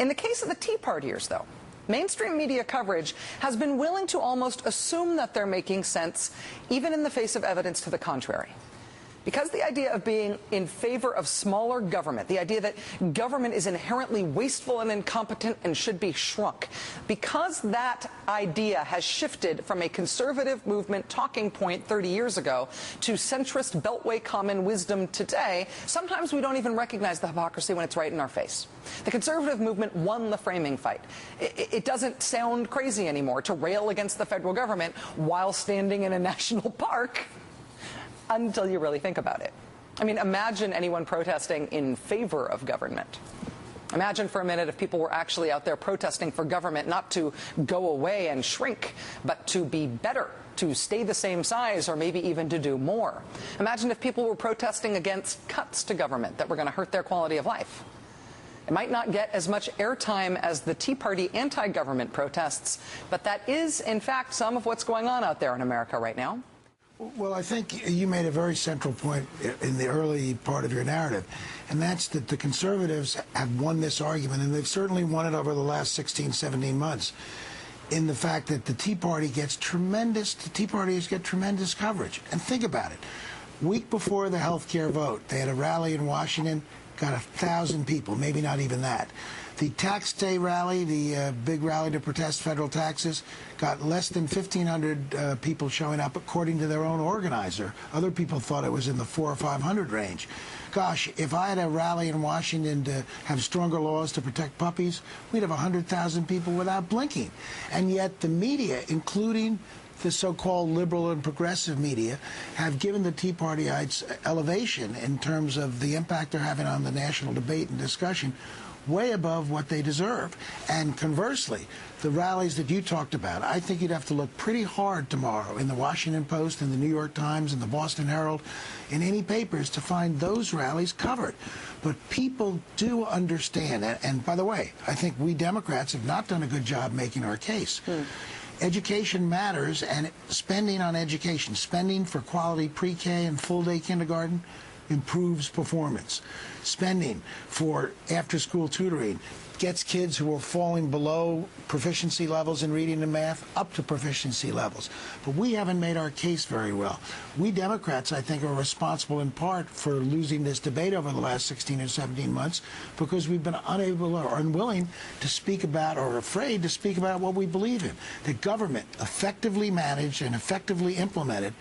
In the case of the Tea Partiers, though, mainstream media coverage has been willing to almost assume that they're making sense, even in the face of evidence to the contrary. Because the idea of being in favor of smaller government, the idea that government is inherently wasteful and incompetent and should be shrunk, because that idea has shifted from a conservative movement talking point 30 years ago to centrist beltway common wisdom today, sometimes we don't even recognize the hypocrisy when it's right in our face. The conservative movement won the framing fight. It doesn't sound crazy anymore to rail against the federal government while standing in a national park, until you really think about it. I mean, imagine anyone protesting in favor of government. Imagine for a minute if people were actually out there protesting for government not to go away and shrink, but to be better, to stay the same size, or maybe even to do more. Imagine if people were protesting against cuts to government that were going to hurt their quality of life. It might not get as much airtime as the Tea Party anti-government protests, but that is, in fact, some of what's going on out there in America right now. Well, I think you made a very central point in the early part of your narrative, and that's that the conservatives have won this argument, and they've certainly won it over the last 16, 17 months, in the fact that the Tea Partiers get tremendous coverage. And think about it. Week before the health care vote, they had a rally in Washington, got 1,000 people, maybe not even that. The Tax Day rally, the big rally to protest federal taxes, got less than 1,500 people showing up, according to their own organizer. Other people thought it was in the 400 or 500 range. Gosh, if I had a rally in Washington to have stronger laws to protect puppies, we'd have 100,000 people without blinking. And yet the media, including the so-called liberal and progressive media, have given the Tea Partyites elevation in terms of the impact they're having on the national debate and discussion, way above what they deserve. And conversely, the rallies that you talked about, I think you'd have to look pretty hard tomorrow in the Washington Post, in the New York Times, in the Boston Herald, in any papers to find those rallies covered. But people do understand, and by the way, I think we Democrats have not done a good job making our case. Education matters, and spending on education, spending for quality pre-K and full-day kindergarten, improves performance. Spending for after-school tutoring gets kids who are falling below proficiency levels in reading and math up to proficiency levels. But we haven't made our case very well. We Democrats, I think, are responsible in part for losing this debate over the last 16 or 17 months because we've been unable or unwilling to speak about, or afraid to speak about, what we believe in. That government, effectively managed and effectively implemented,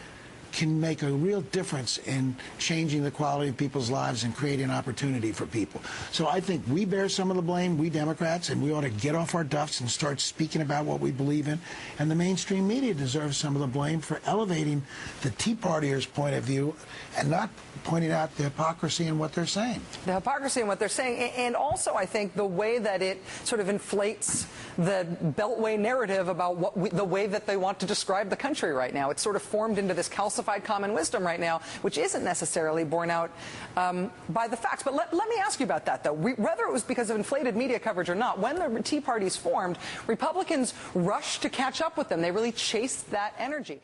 can make a real difference in changing the quality of people's lives and creating opportunity for people. So I think we bear some of the blame, we Democrats, and we ought to get off our duffs and start speaking about what we believe in. And the mainstream media deserves some of the blame for elevating the Tea Partiers' point of view and not pointing out the hypocrisy in what they're saying. The hypocrisy in what they're saying, and also I think the way that it sort of inflates the Beltway narrative about the way that they want to describe the country right now. It's sort of formed into this calcified common wisdom right now, which isn't necessarily borne out by the facts. But let me ask you about that, though. Whether it was because of inflated media coverage or not, when the Tea Parties formed, Republicans rushed to catch up with them. They really chased that energy.